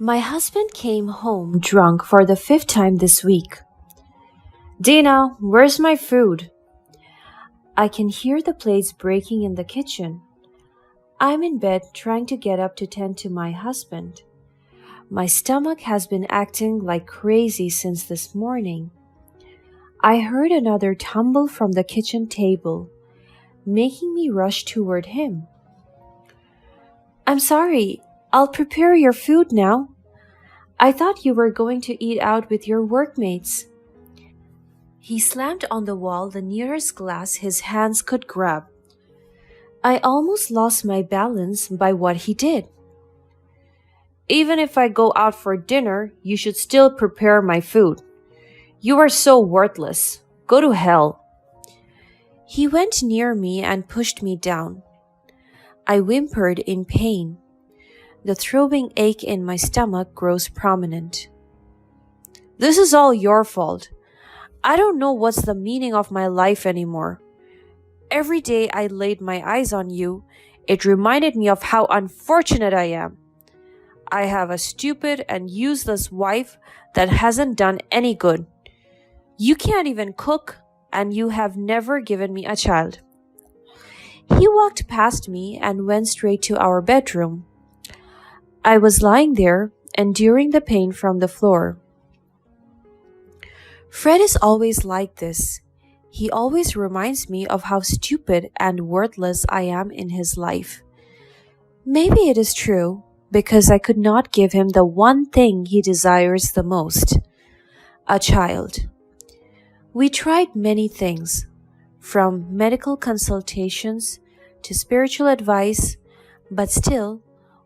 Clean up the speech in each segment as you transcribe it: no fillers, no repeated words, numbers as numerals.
My husband came home drunk for the fifth time this week. Dina, where's my food? I can hear the plates breaking in the kitchen. I'm in bed trying to get up to tend to my husband. My stomach has been acting like crazy since this morning. I heard another tumble from the kitchen table, making me rush toward him. I'm sorry, I'll prepare your food now. I thought you were going to eat out with your workmates. He slammed on the wall the nearest glass his hands could grab. I almost lost my balance by what he did. Even if I go out for dinner, you should still prepare my food. You are so worthless. Go to hell. He went near me and pushed me down. I whimpered in pain. The throbbing ache in my stomach grows prominent. This is all your fault. I don't know what's the meaning of my life anymore. Every day I laid my eyes on you, it reminded me of how unfortunate I am. I have a stupid and useless wife that hasn't done any good. You can't even cook, and you have never given me a child. He walked past me and went straight to our bedroom. I was lying there, enduring the pain from the floor. Fred is always like this. He always reminds me of how stupid and worthless I am in his life. Maybe it is true, because I could not give him the one thing he desires the most, a child. We tried many things, from medical consultations to spiritual advice, but still,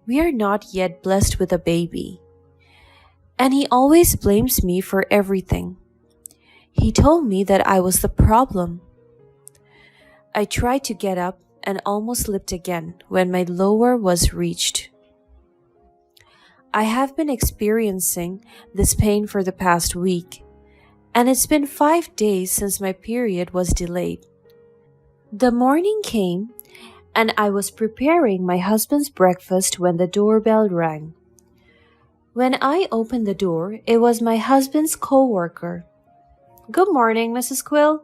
we are not yet blessed with a baby. And he always blames me for everything. He told me that I was the problem. I tried to get up and almost slipped again when my lower was reached. I have been experiencing this pain for the past week, and it's been 5 days since my period was delayed. The morning came, and I was preparing my husband's breakfast when the doorbell rang. When I opened the door, it was my husband's co-worker. Good morning, Mrs. Quill.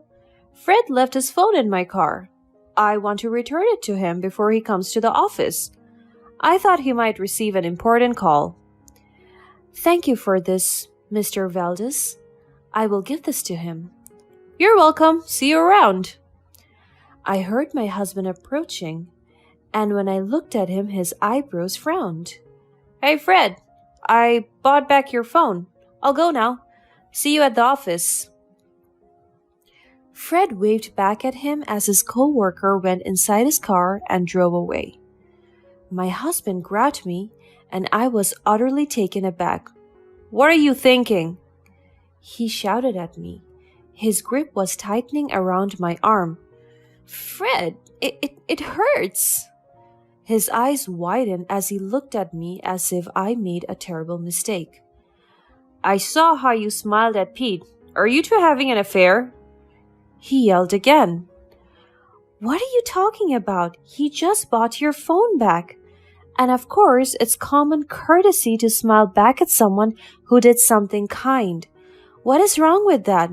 Fred left his phone in my car. I want to return it to him before he comes to the office. I thought he might receive an important call. Thank you for this, Mr. Valdez. I will give this to him. You're welcome. See you around. I heard my husband approaching, and when I looked at him, his eyebrows frowned. Hey, Fred, I bought back your phone. I'll go now. See you at the office. Fred waved back at him as his co-worker went inside his car and drove away. My husband grabbed me, and I was utterly taken aback. What are you thinking? He shouted at me. His grip was tightening around my arm. Fred, it hurts. His eyes widened as he looked at me as if I made a terrible mistake. I saw how you smiled at Pete. Are you two having an affair? He yelled again. What are you talking about? He just bought your phone back. And of course, it's common courtesy to smile back at someone who did something kind. What is wrong with that?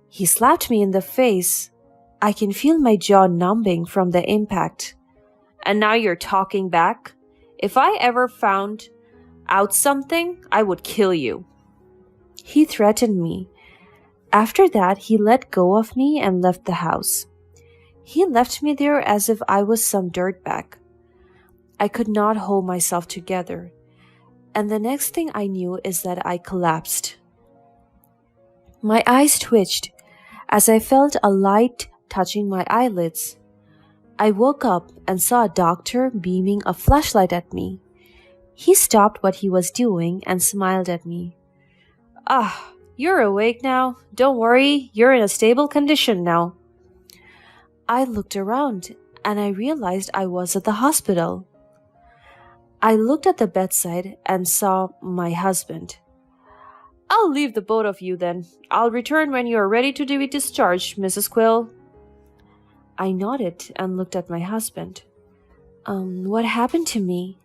He slapped me in the face. I can feel my jaw numbing from the impact. And now you're talking back? If I ever found out something, I would kill you. He threatened me. After that, he let go of me and left the house. He left me there as if I was some dirtbag. I could not hold myself together, and the next thing I knew is that I collapsed. My eyes twitched as I felt a light touching my eyelids. I woke up and saw a doctor beaming a flashlight at me. He stopped what he was doing and smiled at me. Ah, you're awake now. Don't worry, you're in a stable condition now. I looked around and I realized I was at the hospital. I looked at the bedside and saw my husband. I'll leave the both of you then. I'll return when you are ready to be discharged, Mrs. Quill. I nodded and looked at my husband. What happened to me?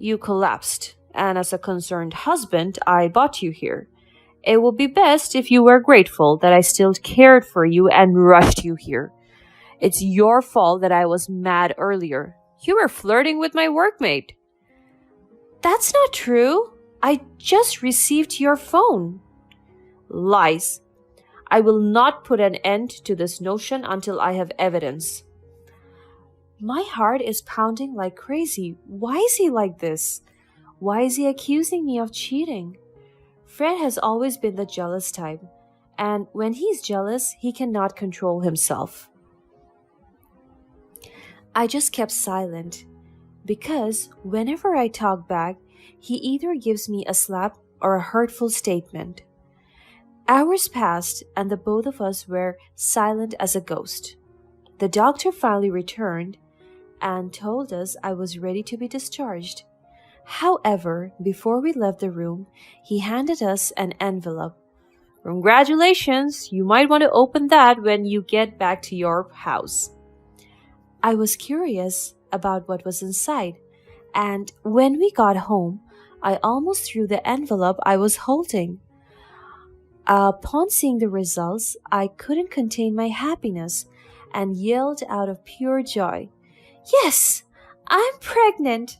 You collapsed, and as a concerned husband, I brought you here. It would be best if you were grateful that I still cared for you and rushed you here. It's your fault that I was mad earlier. You were flirting with my workmate. That's not true. I just received your phone. Lies. I will not put an end to this notion until I have evidence. My heart is pounding like crazy. Why is he like this? Why is he accusing me of cheating? Fred has always been the jealous type, and when he's jealous, he cannot control himself. I just kept silent because whenever I talk back, he either gives me a slap or a hurtful statement. Hours passed, and the both of us were silent as a ghost. The doctor finally returned and told us I was ready to be discharged. However, before we left the room, he handed us an envelope. Congratulations, you might want to open that when you get back to your house. I was curious about what was inside, and when we got home, I almost threw the envelope I was holding. Upon seeing the results, I couldn't contain my happiness and yelled out of pure joy, "Yes, I'm pregnant!"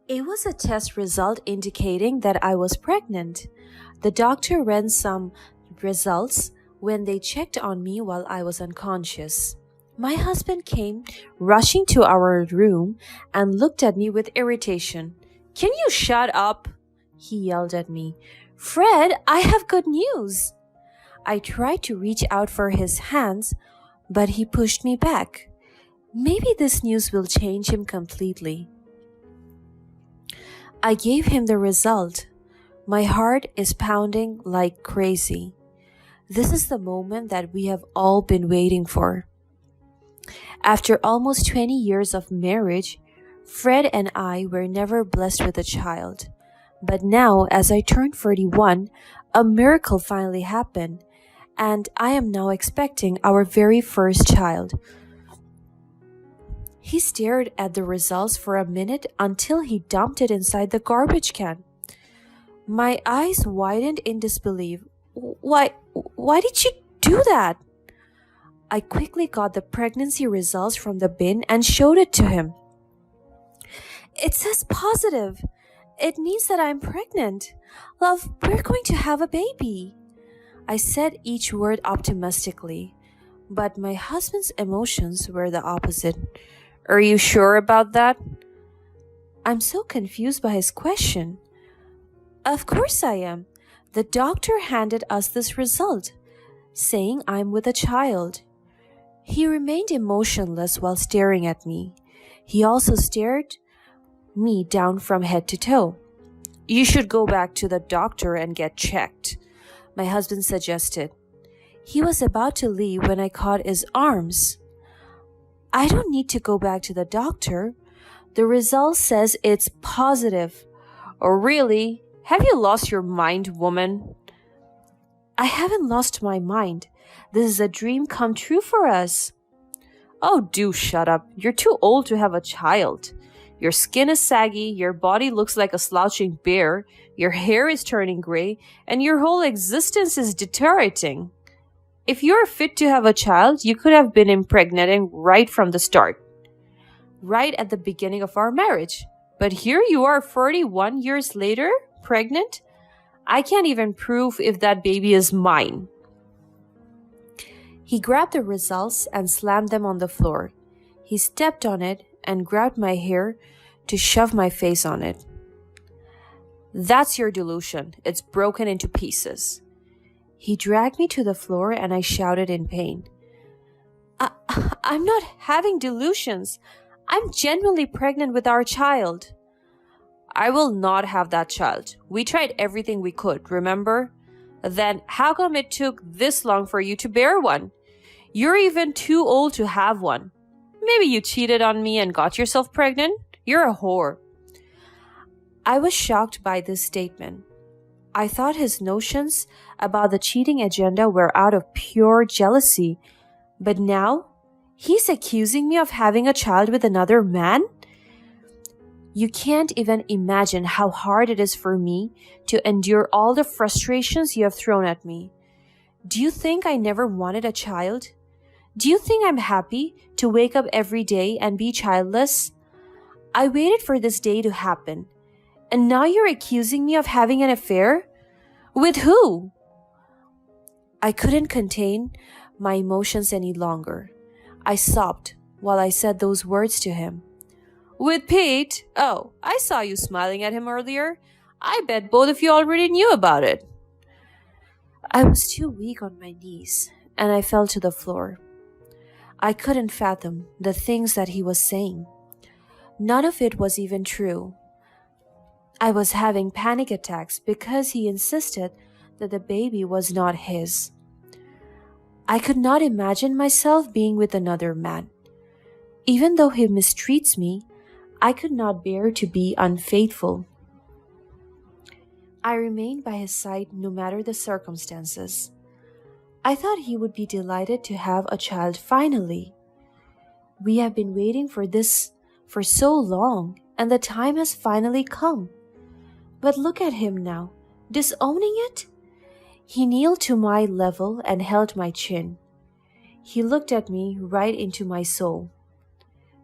It was a test result indicating that I was pregnant. The doctor ran some results when they checked on me while I was unconscious. My husband came rushing to our room and looked at me with irritation. "Can you shut up?" he yelled at me. "Fred, I have good news." I tried to reach out for his hands, but he pushed me back. Maybe this news will change him completely. I gave him the result. My heart is pounding like crazy. This is the moment that we have all been waiting for. After almost 20 years of marriage, Fred and I were never blessed with a child. But now, as I turned 41, a miracle finally happened, and I am now expecting our very first child. He stared at the results for a minute until he dumped it inside the garbage can. My eyes widened in disbelief. Why did you do that?" I quickly got the pregnancy results from the bin and showed it to him. "It says positive. It means that I'm pregnant. Love, we're going to have a baby." I said each word optimistically, but my husband's emotions were the opposite. "Are you sure about that?" I'm so confused by his question. "Of course I am. The doctor handed us this result, saying I'm with a child." He remained emotionless while staring at me. He also stared me down from head to toe. "You should go back to the doctor and get checked," my husband suggested. He was about to leave when I caught his arms. "I don't need to go back to the doctor. The result says it's positive." "Oh, really? Have you lost your mind, woman?" "I haven't lost my mind. This is a dream come true for us." "Oh, do shut up. You're too old to have a child. Your skin is saggy, your body looks like a slouching bear, your hair is turning gray, and your whole existence is deteriorating. If you're fit to have a child, you could have been impregnating right from the start, right at the beginning of our marriage. But here you are 41 years later, pregnant? I can't even prove if that baby is mine." He grabbed the results and slammed them on the floor. He stepped on it and grabbed my hair to shove my face on it. "That's your delusion. It's broken into pieces." He dragged me to the floor and I shouted in pain. I'm not having delusions. I'm genuinely pregnant with our child." "I will not have that child. We tried everything we could, remember? Then how come it took this long for you to bear one? You're even too old to have one. Maybe you cheated on me and got yourself pregnant? You're a whore." I was shocked by this statement. I thought his notions about the cheating agenda were out of pure jealousy, but now he's accusing me of having a child with another man? You can't even imagine how hard it is for me to endure all the frustrations you have thrown at me. Do you think I never wanted a child? Do you think I'm happy to wake up every day and be childless? I waited for this day to happen, and now you're accusing me of having an affair? With who? I couldn't contain my emotions any longer. I sobbed while I said those words to him. With Pete? Oh, I saw you smiling at him earlier. I bet both of you already knew about it. I was too weak on my knees, and I fell to the floor. I couldn't fathom the things that he was saying. None of it was even true. I was having panic attacks because he insisted that the baby was not his. I could not imagine myself being with another man. Even though he mistreats me, I could not bear to be unfaithful. I remained by his side no matter the circumstances. I thought he would be delighted to have a child finally. We have been waiting for this for so long, and the time has finally come. But look at him now, disowning it? He kneeled to my level and held my chin. He looked at me right into my soul.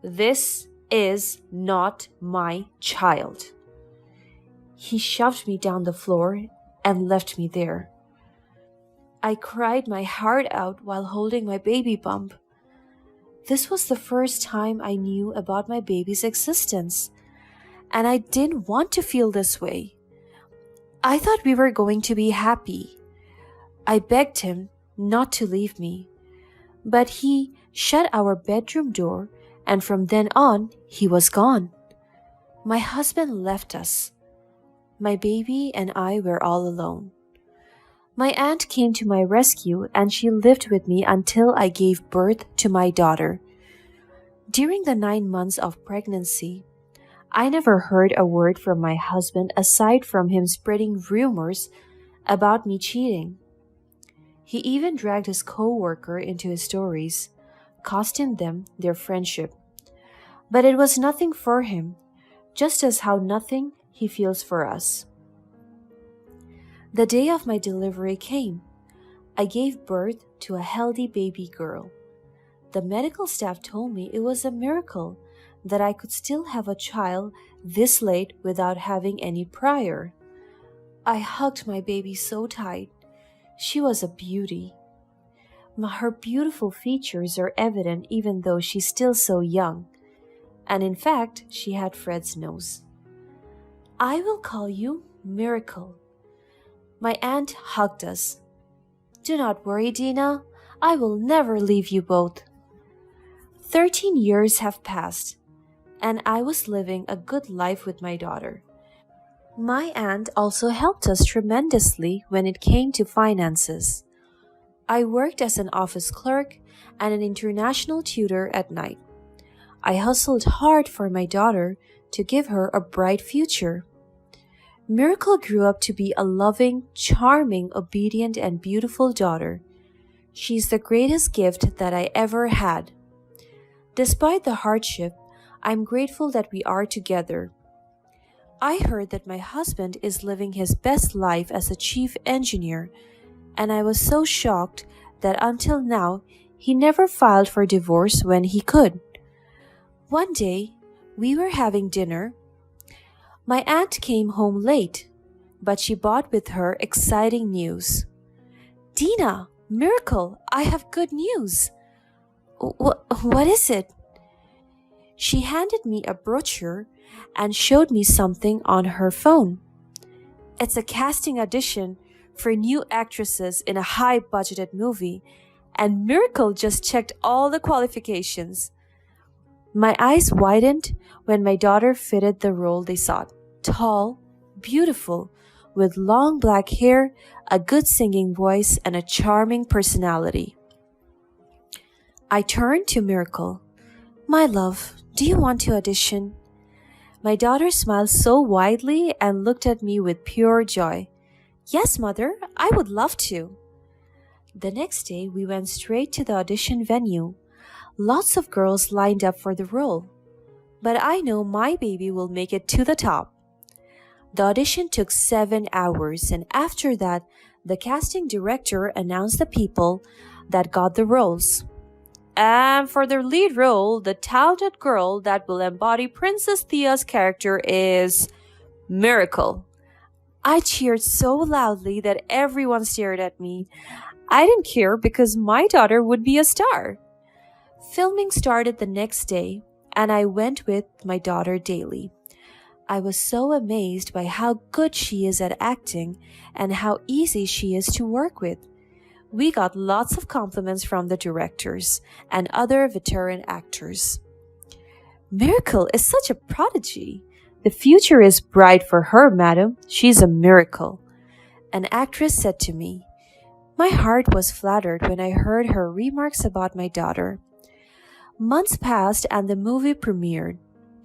This is not my child. He shoved me down the floor and left me there. I cried my heart out while holding my baby bump. This was the first time I knew about my baby's existence, and I didn't want to feel this way. I thought we were going to be happy. I begged him not to leave me, but he shut our bedroom door, and from then on, he was gone. My husband left us. My baby and I were all alone. My aunt came to my rescue, and she lived with me until I gave birth to my daughter. During the 9 months of pregnancy, I never heard a word from my husband aside from him spreading rumors about me cheating. He even dragged his co-worker into his stories, costing them their friendship. But it was nothing for him, just as how nothing he feels for us. The day of my delivery came. I gave birth to a healthy baby girl. The medical staff told me it was a miracle that I could still have a child this late without having any prior. I hugged my baby so tight. She was a beauty. Her beautiful features are evident even though she's still so young. And in fact, she had Fred's nose. I will call you Miracle. My aunt hugged us. Do not worry, Dina. I will never leave you both. 13 years have passed, and I was living a good life with my daughter. My aunt also helped us tremendously when it came to finances. I worked as an office clerk and an international tutor at night. I hustled hard for my daughter to give her a bright future. Miracle grew up to be a loving, charming, obedient, and beautiful daughter. She's the greatest gift that I ever had. Despite the hardship, I'm grateful that we are together. I heard that my husband is living his best life as a chief engineer, and I was so shocked that until now, he never filed for divorce when he could. One day, we were having dinner. My aunt came home late, but she brought with her exciting news. Dina, Miracle, I have good news. What is it? She handed me a brochure and showed me something on her phone. It's a casting audition for new actresses in a high-budgeted movie, and Miracle just checked all the qualifications. My eyes widened when my daughter fitted the role they sought. Tall, beautiful, with long black hair, a good singing voice, and a charming personality. I turned to Miracle. My love, do you want to audition? My daughter smiled so widely and looked at me with pure joy. Yes, Mother, I would love to. The next day, we went straight to the audition venue. Lots of girls lined up for the role. but I know my baby will make it to the top. The audition took 7 hours, and after that, the casting director announced the people that got the roles. And for the lead role, the talented girl that will embody Princess Thea's character is Miracle. I cheered so loudly that everyone stared at me. I didn't care because my daughter would be a star. Filming started the next day, and I went with my daughter daily. I was so amazed by how good she is at acting and how easy she is to work with. We got lots of compliments from the directors and other veteran actors. Miracle is such a prodigy. The future is bright for her, madam. She's a miracle. An actress said to me. My heart was flattered when I heard her remarks about my daughter. Months passed and the movie premiered.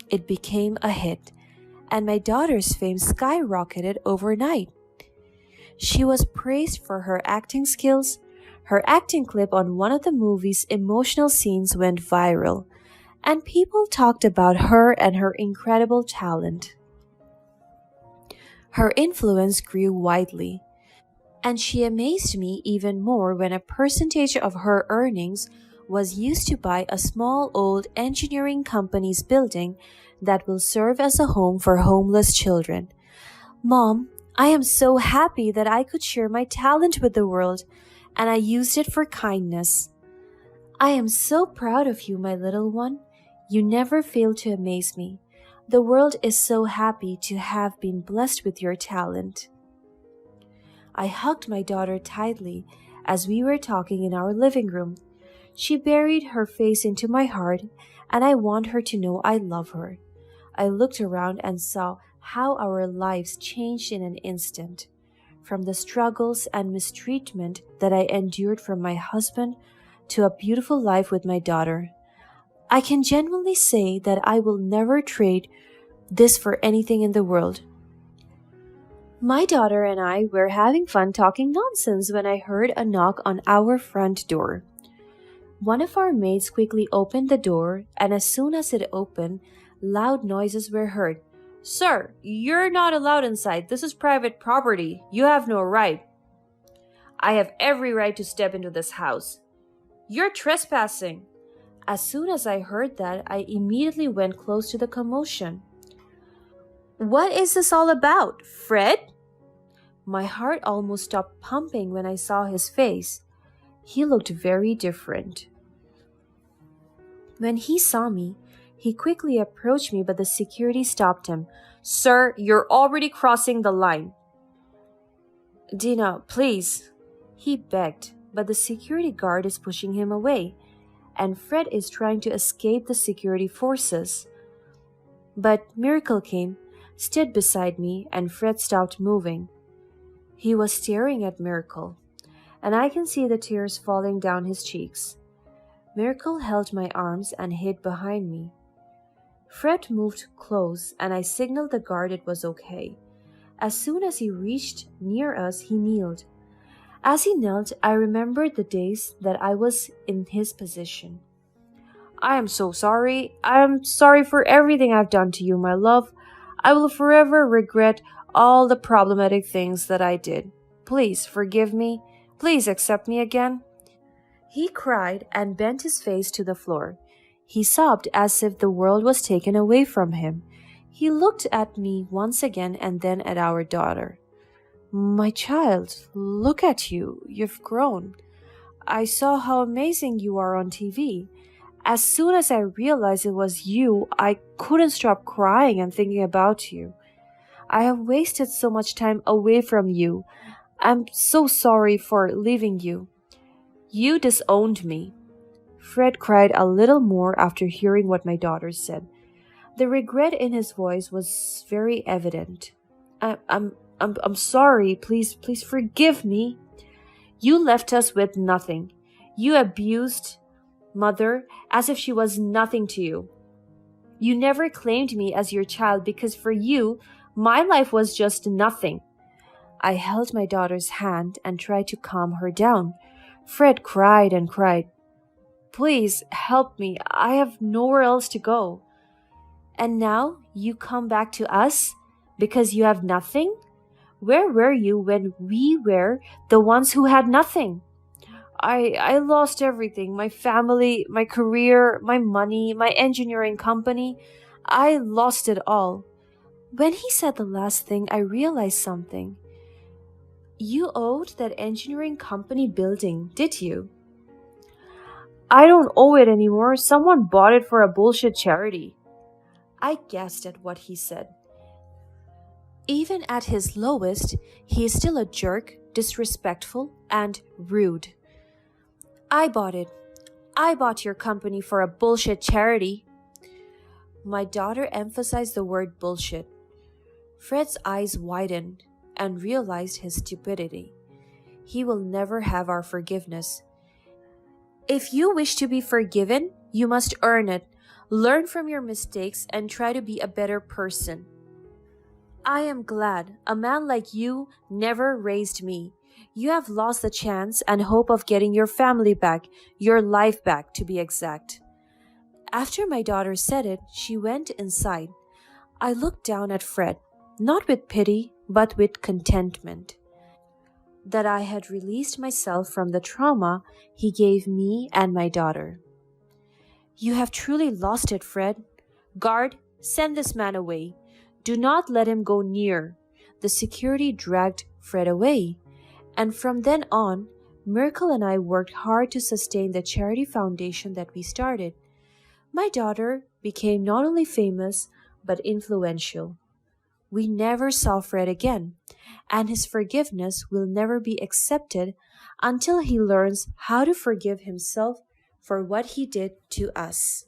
It became a hit, and my daughter's fame skyrocketed overnight. She was praised for her acting skills. Her acting clip on one of the movie's emotional scenes went viral, and people talked about her and her incredible talent. Her influence grew widely, and she amazed me even more when a percentage of her earnings was used to buy a small old engineering company's building that will serve as a home for homeless children. Mom, I am so happy that I could share my talent with the world, and I used it for kindness. I am so proud of you, my little one. You never fail to amaze me. The world is so happy to have been blessed with your talent. I hugged my daughter tightly as we were talking in our living room. She buried her face into my heart, and I want her to know I love her. I looked around and saw how our lives changed in an instant. From the struggles and mistreatment that I endured from my husband to a beautiful life with my daughter. I can genuinely say that I will never trade this for anything in the world. My daughter and I were having fun talking nonsense when I heard a knock on our front door. One of our maids quickly opened the door, and as soon as it opened, loud noises were heard. Sir, you're not allowed inside. This is private property. You have no right. I have every right to step into this house. You're trespassing. As soon as I heard that, I immediately went close to the commotion. What is this all about, Fred? My heart almost stopped pumping when I saw his face. He looked very different. When he saw me, he quickly approached me, but the security stopped him. Sir, you're already crossing the line. Dina, please. He begged, but the security guard is pushing him away, and Fred is trying to escape the security forces. But Miracle came, stood beside me, and Fred stopped moving. He was staring at Miracle, and I can see the tears falling down his cheeks. Miracle held my arms and hid behind me. Fred moved close, and I signaled the guard it was okay. As soon as he reached near us, he kneeled. As he knelt, I remembered the days that I was in his position. I am so sorry. I am sorry for everything I've done to you, my love. I will forever regret all the problematic things that I did. Please forgive me. Please accept me again. He cried and bent his face to the floor. He sobbed as if the world was taken away from him. He looked at me once again and then at our daughter. My child, look at you. You've grown. I saw how amazing you are on TV. As soon as I realized it was you, I couldn't stop crying and thinking about you. I have wasted so much time away from you. I'm so sorry for leaving you. You disowned me. Fred cried a little more after hearing what my daughter said. The regret in his voice was very evident. I'm sorry. Please forgive me. You left us with nothing. You abused Mother as if she was nothing to you. You never claimed me as your child because for you, my life was just nothing. I held my daughter's hand and tried to calm her down. Fred cried and cried. Please help me. I have nowhere else to go. And now you come back to us because you have nothing? Where were you when we were the ones who had nothing? I lost everything, my family, my career, my money, my engineering company. I lost it all. When he said the last thing, I realized something. You owed that engineering company building, did you? I don't owe it anymore. Someone bought it for a bullshit charity. I guessed at what he said. Even at his lowest, he is still a jerk, disrespectful, and rude. I bought it. I bought your company for a bullshit charity. My daughter emphasized the word bullshit. Fred's eyes widened and realized his stupidity. He will never have our forgiveness. If you wish to be forgiven, you must earn it. Learn from your mistakes and try to be a better person. I am glad a man like you never raised me. You have lost the chance and hope of getting your family back, your life back to be exact. After my daughter said it, she went inside. I looked down at Fred, not with pity, but with contentment. That I had released myself from the trauma he gave me and my daughter. You have truly lost it, Fred. Guard, send this man away. Do not let him go near. The security dragged Fred away. And from then on, Miracle and I worked hard to sustain the charity foundation that we started. My daughter became not only famous, but influential. We never saw Fred again, and his forgiveness will never be accepted until he learns how to forgive himself for what he did to us.